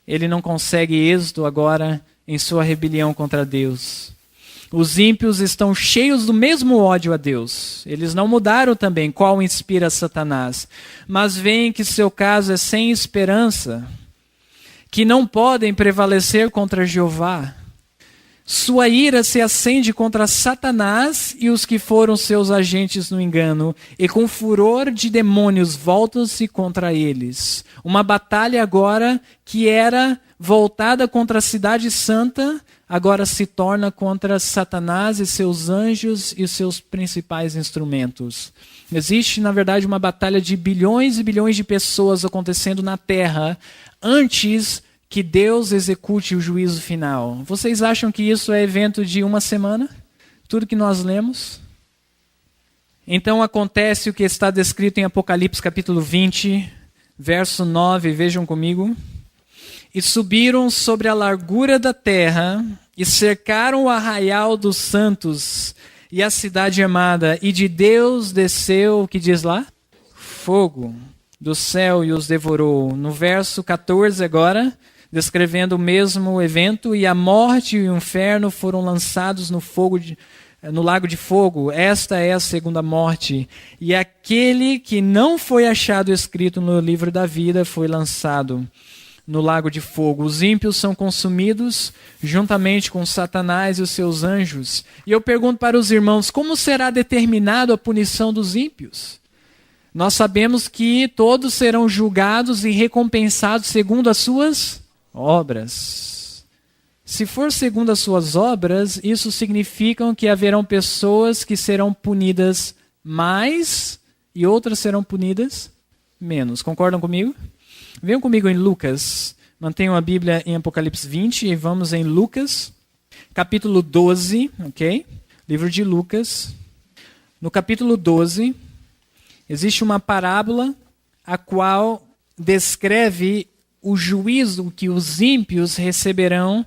Ele não consegue êxito agora em sua rebelião contra Deus. Os ímpios estão cheios do mesmo ódio a Deus. Eles não mudaram também qual inspira Satanás, mas veem que seu caso é sem esperança, que não podem prevalecer contra Jeová. Sua ira se acende contra Satanás e os que foram seus agentes no engano, e com furor de demônios voltam-se contra eles. Uma batalha agora que era voltada contra a cidade santa, agora se torna contra Satanás e seus anjos e seus principais instrumentos. Existe, na verdade, uma batalha de bilhões e bilhões de pessoas acontecendo na Terra antes que Deus execute o juízo final. Vocês acham que isso é evento de uma semana? Tudo que nós lemos? Então acontece o que está descrito em Apocalipse capítulo 20, verso 9, vejam comigo. E subiram sobre a largura da terra e cercaram o arraial dos santos e a cidade amada. E de Deus desceu, o que diz lá? Fogo do céu e os devorou. No verso 14 agora, descrevendo o mesmo evento, e a morte e o inferno foram lançados no lago de fogo. Esta é a segunda morte. E aquele que não foi achado escrito no livro da vida foi lançado no lago de fogo. Os ímpios são consumidos juntamente com Satanás e os seus anjos. E eu pergunto para os irmãos, como será determinado a punição dos ímpios? Nós sabemos que todos serão julgados e recompensados segundo as suas obras. Se for segundo as suas obras, isso significa que haverão pessoas que serão punidas mais e outras serão punidas menos. Concordam comigo? Venham comigo em Lucas. Mantenham a Bíblia em Apocalipse 20 e vamos em Lucas, capítulo 12, ok? Livro de Lucas. No capítulo 12, existe uma parábola a qual descreve o juízo que os ímpios receberão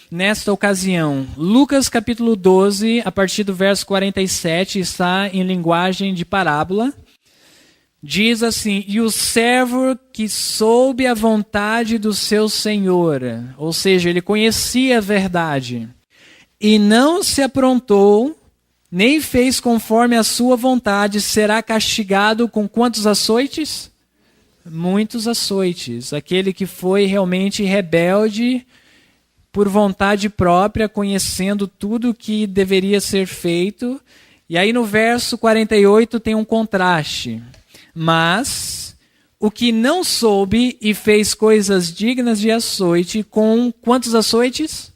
nesta ocasião. Lucas capítulo 12, a partir do verso 47, está em linguagem de parábola. Diz assim: e o servo que soube a vontade do seu senhor, ou seja, ele conhecia a verdade, e não se aprontou, nem fez conforme a sua vontade, será castigado com quantos açoites? Muitos açoites. Aquele que foi realmente rebelde por vontade própria, conhecendo tudo o que deveria ser feito. E aí no verso 48 tem um contraste. Mas o que não soube e fez coisas dignas de açoite, com quantos açoites?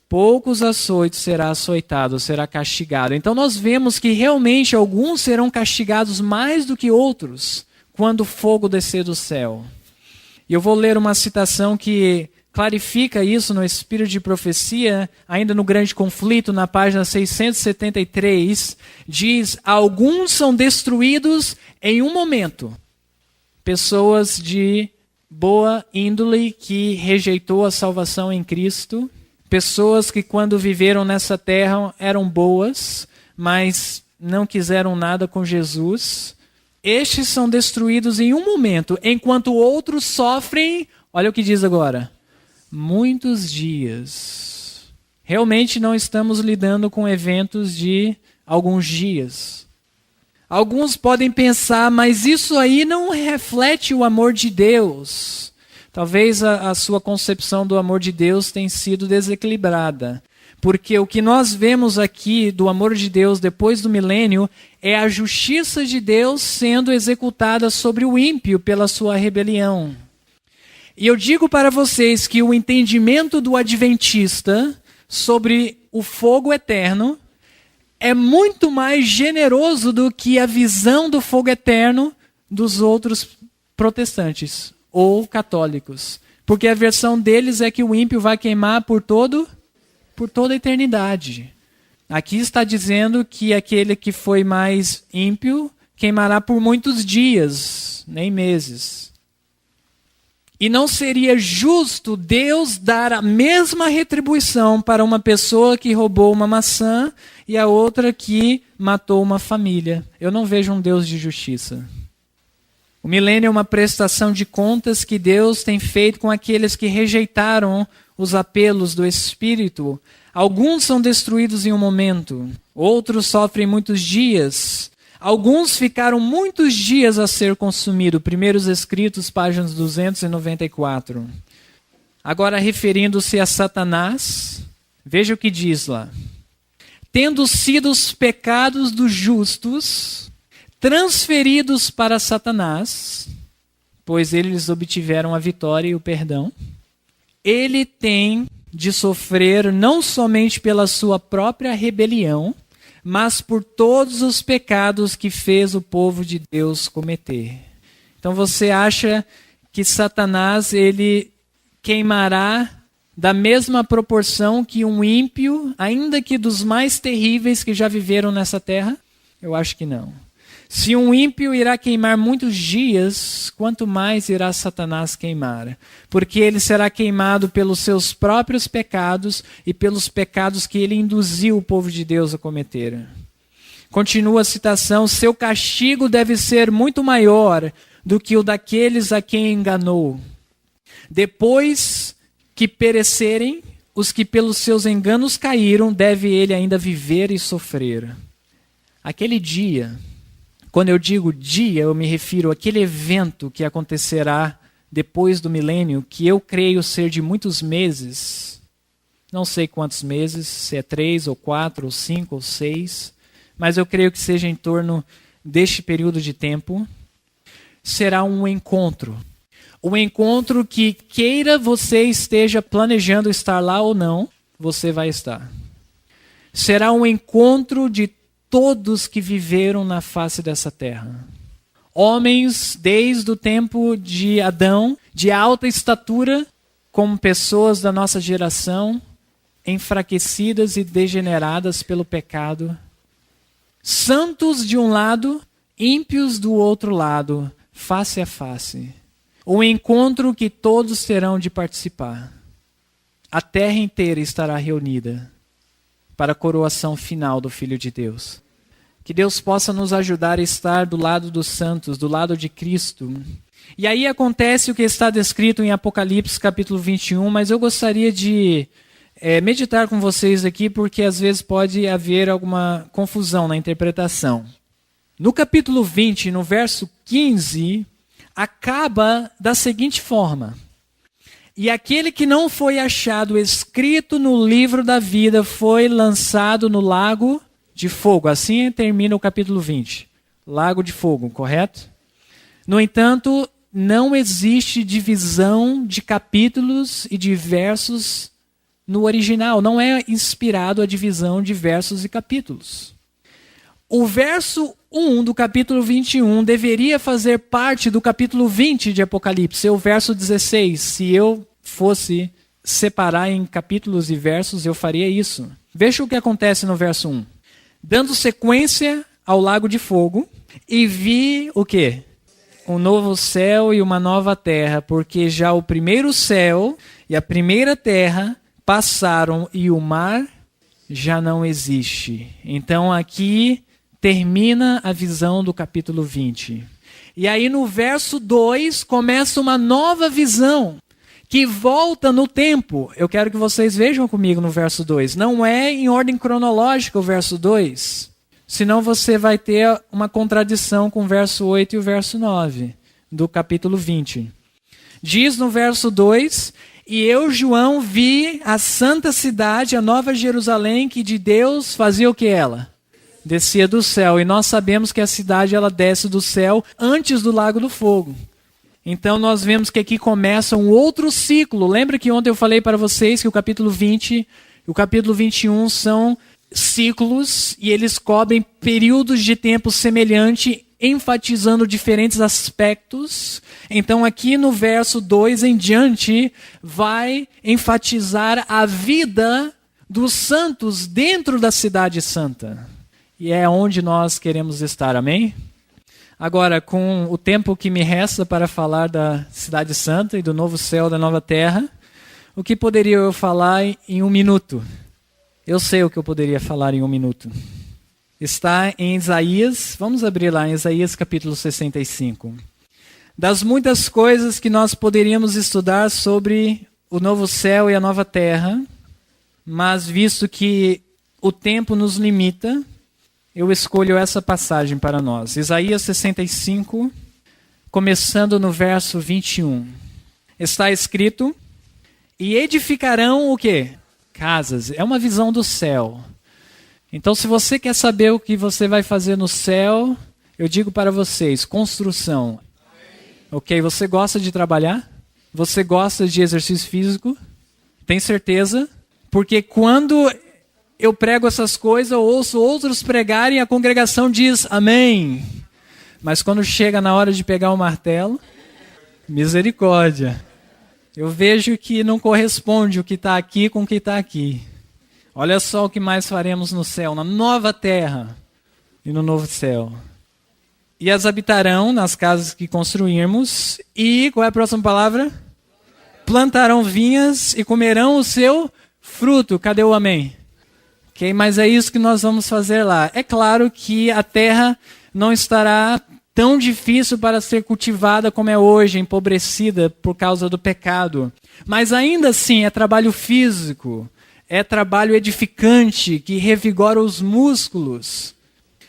Poucos açoites será açoitado, será castigado. Então nós vemos que realmente alguns serão castigados mais do que outros quando o fogo descer do céu. E eu vou ler uma citação que clarifica isso no Espírito de Profecia, ainda no Grande Conflito, na página 673, diz: alguns são destruídos em um momento. Pessoas de boa índole que rejeitou a salvação em Cristo, pessoas que quando viveram nessa terra eram boas, mas não quiseram nada com Jesus. Estes são destruídos em um momento, enquanto outros sofrem, olha o que diz agora, muitos dias. Realmente não estamos lidando com eventos de alguns dias. Alguns podem pensar, mas isso aí não reflete o amor de Deus. Talvez a sua concepção do amor de Deus tenha sido desequilibrada. Porque o que nós vemos aqui do amor de Deus depois do milênio é a justiça de Deus sendo executada sobre o ímpio pela sua rebelião. E eu digo para vocês que o entendimento do adventista sobre o fogo eterno é muito mais generoso do que a visão do fogo eterno dos outros protestantes ou católicos. Porque a versão deles é que o ímpio vai queimar por toda a eternidade. Aqui está dizendo que aquele que foi mais ímpio queimará por muitos dias, nem meses. E não seria justo Deus dar a mesma retribuição para uma pessoa que roubou uma maçã e a outra que matou uma família. Eu não vejo um Deus de justiça. O milênio é uma prestação de contas que Deus tem feito com aqueles que rejeitaram os apelos do Espírito. Alguns são destruídos em um momento, outros sofrem muitos dias. Alguns ficaram muitos dias a ser consumidos. Primeiros Escritos, páginas 294. Agora, referindo-se a Satanás, Veja o que diz lá. Tendo sido os pecados dos justos transferidos para Satanás, pois eles obtiveram a vitória e o perdão, ele tem de sofrer não somente pela sua própria rebelião, mas por todos os pecados que fez o povo de Deus cometer. Então você acha que Satanás ele queimará da mesma proporção que um ímpio, ainda que dos mais terríveis que já viveram nessa terra? Eu acho que não. Se um ímpio irá queimar muitos dias, quanto mais irá Satanás queimar? Porque ele será queimado pelos seus próprios pecados e pelos pecados que ele induziu o povo de Deus a cometer. Continua a citação, seu castigo deve ser muito maior do que o daqueles a quem enganou. Depois que perecerem, os que pelos seus enganos caíram, deve ele ainda viver e sofrer. Aquele dia, quando eu digo dia, eu me refiro àquele evento que acontecerá depois do milênio, que eu creio ser de muitos meses. Não sei quantos meses, se é 3 ou 4 ou 5 ou 6, mas eu creio que seja em torno deste período de tempo. Será um encontro. Um encontro que, queira você esteja planejando estar lá ou não, você vai estar. Será um encontro de todos que viveram na face dessa terra. Homens desde o tempo de Adão, de alta estatura, como pessoas da nossa geração, enfraquecidas e degeneradas pelo pecado. Santos de um lado, ímpios do outro lado, face a face. Um encontro que todos terão de participar. A terra inteira estará reunida para a coroação final do Filho de Deus. Que Deus possa nos ajudar a estar do lado dos santos, do lado de Cristo. E aí acontece o que está descrito em Apocalipse capítulo 21, mas eu gostaria de meditar com vocês aqui, porque às vezes pode haver alguma confusão na interpretação. No capítulo 20, no verso 15, acaba da seguinte forma. E aquele que não foi achado escrito no livro da vida foi lançado no lago de fogo. Assim termina o capítulo 20. Lago de fogo, correto? No entanto, não existe divisão de capítulos e de versos no original. Não é inspirado a divisão de versos e capítulos. O verso 1 do capítulo 21 deveria fazer parte do capítulo 20 de Apocalipse, o verso 16. Se eu fosse separar em capítulos e versos, eu faria isso. Veja o que acontece no verso 1. Dando sequência ao lago de fogo, e vi o quê? Um novo céu e uma nova terra, porque já o primeiro céu e a primeira terra passaram e o mar já não existe. Então aqui termina a visão do capítulo 20. E aí no verso 2 começa uma nova visão que volta no tempo. Eu quero que vocês vejam comigo no verso 2. Não é em ordem cronológica o verso 2, senão você vai ter uma contradição com o verso 8 e o verso 9 do capítulo 20. Diz no verso 2, e eu, João, vi a santa cidade, a nova Jerusalém, que de Deus fazia o que ela? Descia do céu. E nós sabemos que a cidade ela desce do céu antes do lago do fogo. Então nós vemos que aqui começa um outro ciclo. Lembra que ontem eu falei para vocês que o capítulo 20 e o capítulo 21 são ciclos e eles cobrem períodos de tempo semelhante, enfatizando diferentes aspectos. Então aqui no verso 2 em diante vai enfatizar a vida dos santos dentro da cidade santa. E é onde nós queremos estar, amém? Agora, com o tempo que me resta para falar da cidade santa e do novo céu, da nova terra, o que poderia eu falar em 1 minuto? Eu sei o que eu poderia falar em 1 minuto. Está em Isaías, vamos abrir lá em Isaías capítulo 65. Das muitas coisas que nós poderíamos estudar sobre o novo céu e a nova terra, mas visto que o tempo nos limita, eu escolho essa passagem para nós. Isaías 65, começando no verso 21. Está escrito, e edificarão o quê? casas. É uma visão do céu. Então, se você quer saber o que você vai fazer no céu, eu digo para vocês, construção. Ok, você gosta de trabalhar? Você gosta de exercício físico? Tem certeza? Porque quando eu prego essas coisas, eu ouço outros pregarem e a congregação diz amém. Mas quando chega na hora de pegar o martelo, misericórdia. Eu vejo que não corresponde o que está aqui com o que está aqui. Olha só o que mais faremos no céu, na nova terra e no novo céu. E as habitarão nas casas que construirmos. E, qual é a próxima palavra? Plantarão vinhas e comerão o seu fruto. Cadê o amém? Ok, mas é isso que nós vamos fazer lá. É claro que a terra não estará tão difícil para ser cultivada como é hoje, empobrecida por causa do pecado. Mas ainda assim é trabalho físico, é trabalho edificante que revigora os músculos.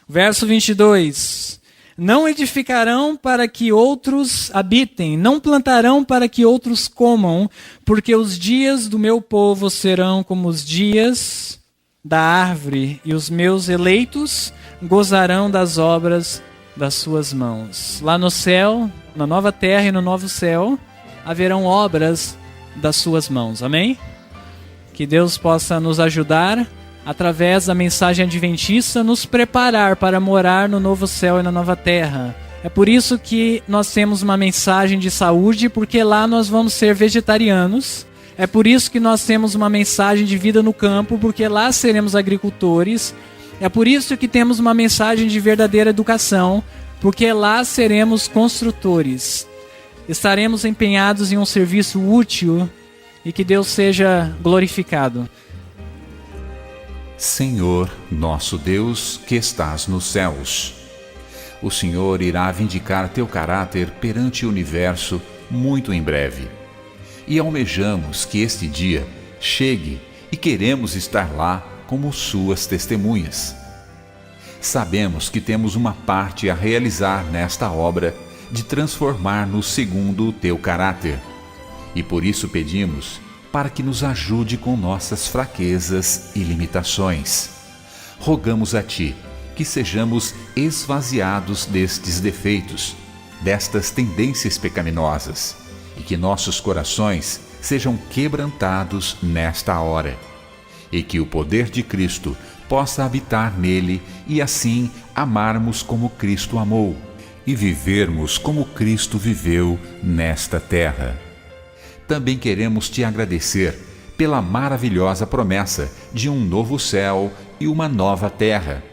Verso 22. Não edificarão para que outros habitem, não plantarão para que outros comam, porque os dias do meu povo serão como os dias da árvore, e os meus eleitos gozarão das obras das suas mãos. Lá no céu, na nova terra e no novo céu, haverão obras das suas mãos. Amém? Que Deus possa nos ajudar, através da mensagem adventista, nos preparar para morar no novo céu e na nova terra. É por isso que nós temos uma mensagem de saúde, porque lá nós vamos ser vegetarianos. É por isso que nós temos uma mensagem de vida no campo, porque lá seremos agricultores. É por isso que temos uma mensagem de verdadeira educação, porque lá seremos construtores. Estaremos empenhados em um serviço útil e que Deus seja glorificado. Senhor, nosso Deus, que estás nos céus, o Senhor irá vindicar teu caráter perante o universo muito em breve. E almejamos que este dia chegue e queremos estar lá como suas testemunhas. Sabemos que temos uma parte a realizar nesta obra de transformar-nos segundo o teu caráter. E por isso pedimos para que nos ajude com nossas fraquezas e limitações. Rogamos a Ti que sejamos esvaziados destes defeitos, destas tendências pecaminosas, e que nossos corações sejam quebrantados nesta hora, e que o poder de Cristo possa habitar nele e assim amarmos como Cristo amou e vivermos como Cristo viveu nesta terra. Também queremos te agradecer pela maravilhosa promessa de um novo céu e uma nova terra,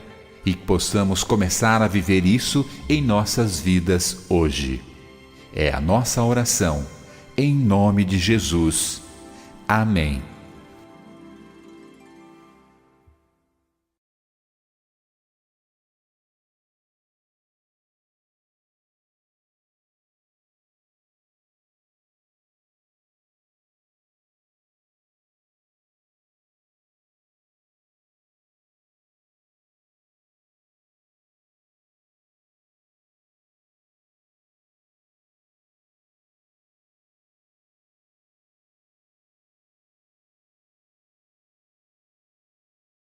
e que possamos começar a viver isso em nossas vidas hoje. É a nossa oração, em nome de Jesus. Amém.